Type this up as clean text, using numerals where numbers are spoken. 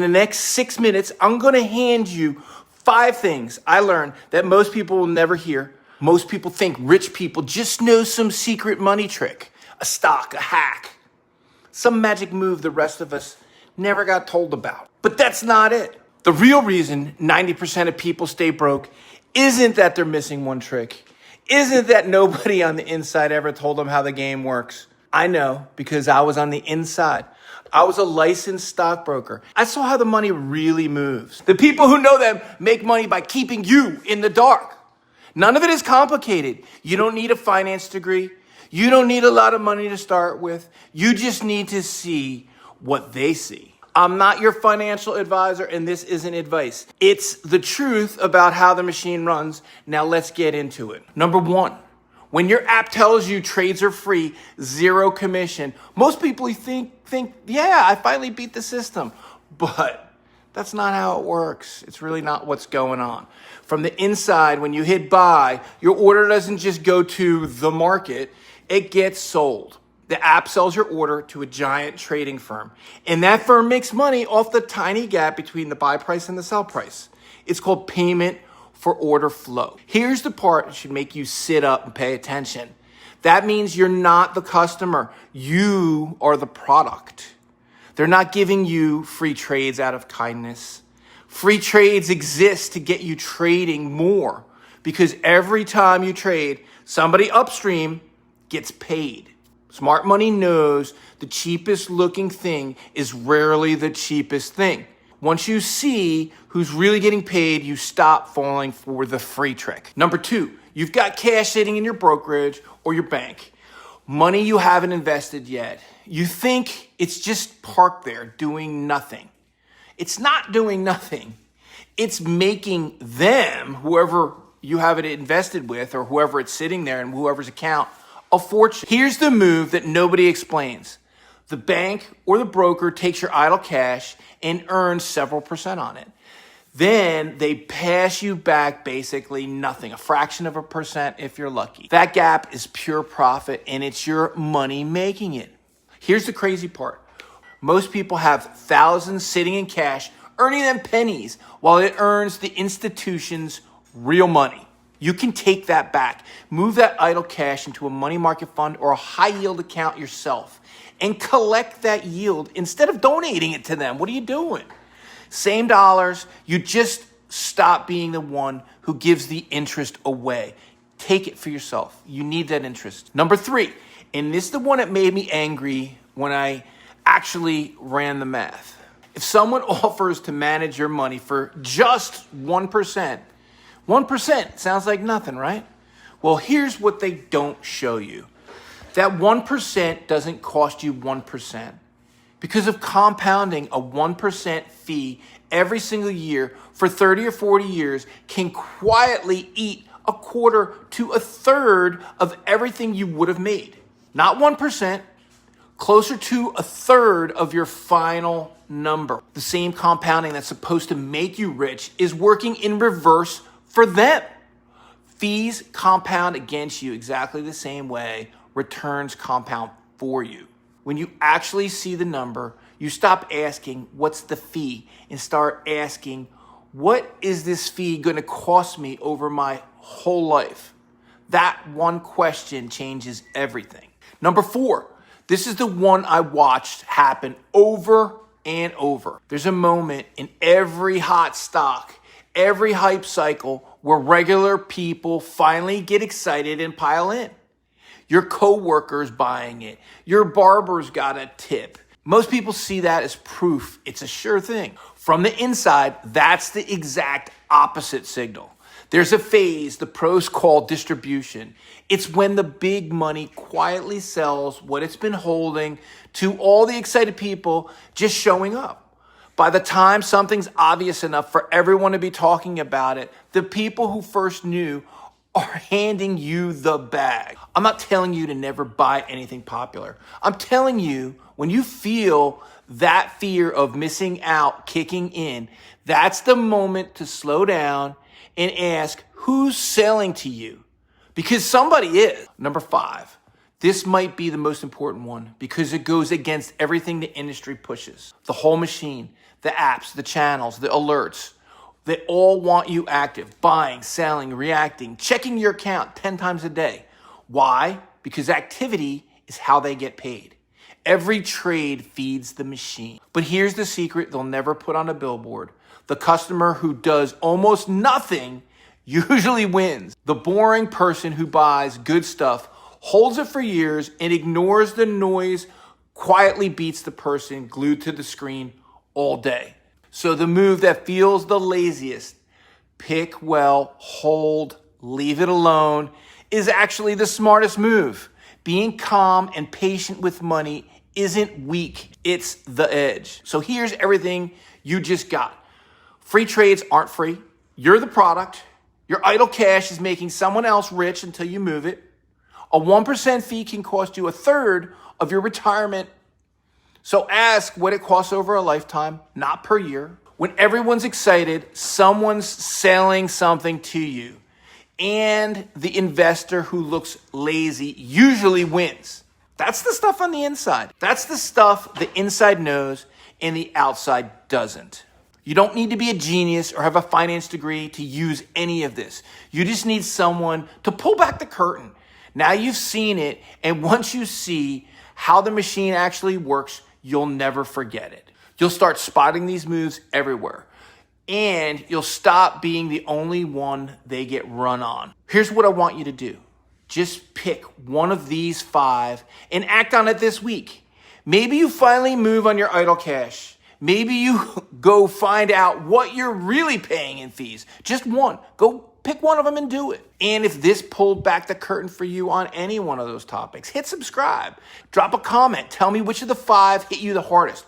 In the next 6 minutes, I'm gonna hand you 5 things I learned that most people will never hear. Most people think rich people just know some secret money trick, a stock, a hack, some magic move the rest of us never got told about. But that's not it. The real reason 90% of people stay broke isn't that they're missing one trick, isn't that nobody on the inside ever told them how the game works. I know, because I was on the inside. I was a licensed stockbroker. I saw how the money really moves. The people who know them make money by keeping you in the dark. None of it is complicated. You don't need a finance degree. You don't need a lot of money to start with. You just need to see what they see. I'm not your financial advisor, and this isn't advice. It's the truth about how the machine runs. Now let's get into it. Number 1. When your app tells you trades are free, 0 commission, most people think, yeah, I finally beat the system. But that's not how it works. It's really not what's going on. From the inside, when you hit buy, your order doesn't just go to the market, it gets sold. The app sells your order to a giant trading firm, and that firm makes money off the tiny gap between the buy price and the sell price. It's called payment for order flow. Here's the part that should make you sit up and pay attention. That means you're not the customer. You are the product. They're not giving you free trades out of kindness. Free trades exist to get you trading more, because every time you trade, somebody upstream gets paid. Smart money knows the cheapest looking thing is rarely the cheapest thing. Once you see who's really getting paid, you stop falling for the free trick. Number 2, you've got cash sitting in your brokerage or your bank. Money you haven't invested yet. You think it's just parked there doing nothing. It's not doing nothing. It's making them, whoever you have it invested with or whoever it's sitting there in whoever's account, a fortune. Here's the move that nobody explains. The bank or the broker takes your idle cash and earns several percent on it. Then they pass you back basically nothing, a fraction of a percent if you're lucky. That gap is pure profit, and it's your money making it. Here's the crazy part. Most people have thousands sitting in cash, earning them pennies, while it earns the institution's real money. You can take that back, move that idle cash into a money market fund or a high yield account yourself, and collect that yield instead of donating it to them. What are you doing? Same dollars, you just stop being the one who gives the interest away. Take it for yourself. You need that interest. Number 3, and this is the one that made me angry when I actually ran the math. If someone offers to manage your money for just 1%, 1% sounds like nothing, right? Well, here's what they don't show you. That 1% doesn't cost you 1%. Because of compounding, a 1% fee every single year for 30 or 40 years can quietly eat a quarter to a third of everything you would have made. Not 1%, closer to a third of your final number. The same compounding that's supposed to make you rich is working in reverse for them. Fees compound against you exactly the same way returns compound for you. When you actually see the number, you stop asking, what's the fee? And start asking, what is this fee going to cost me over my whole life? That one question changes everything. Number 4, this is the one I watched happen over and over. There's a moment in every hot stock, every hype cycle, where regular people finally get excited and pile in. Your coworker's buying it. Your barber's got a tip. Most people see that as proof it's a sure thing. From the inside, that's the exact opposite signal. There's a phase the pros call distribution. It's when the big money quietly sells what it's been holding to all the excited people just showing up. By the time something's obvious enough for everyone to be talking about it, the people who first knew are handing you the bag. I'm not telling you to never buy anything popular. I'm telling you, when you feel that fear of missing out kicking in, that's the moment to slow down and ask, who's selling to you? Because somebody is. Number 5, this might be the most important one because it goes against everything the industry pushes. The whole machine. the apps, the channels, the alerts. They all want you active, buying, selling, reacting, checking your account 10 times a day. Why? Because activity is how they get paid. Every trade feeds the machine. But here's the secret they'll never put on a billboard. The customer who does almost nothing usually wins. The boring person who buys good stuff, holds it for years, and ignores the noise quietly beats the person glued to the screen all day. So the move that feels the laziest, pick well, hold, leave it alone, is actually the smartest move. Being calm and patient with money isn't weak, it's the edge. So here's everything you just got. Free trades aren't free. You're the product. Your idle cash is making someone else rich until you move it. A 1% fee can cost you a third of your retirement. So ask what it costs over a lifetime, not per year. When everyone's excited, someone's selling something to you. And the investor who looks lazy usually wins. That's the stuff on the inside. That's the stuff the inside knows and the outside doesn't. You don't need to be a genius or have a finance degree to use any of this. You just need someone to pull back the curtain. Now you've seen it, and once you see how the machine actually works, you'll never forget it. You'll start spotting these moves everywhere, and you'll stop being the only one they get run on. Here's what I want you to do. Just pick one of these 5 and act on it this week. Maybe you finally move on your idle cash. Maybe you go find out what you're really paying in fees. Just one. Go pick one of them and do it. And if this pulled back the curtain for you on any one of those topics, hit subscribe. Drop a comment. Tell me which of the 5 hit you the hardest.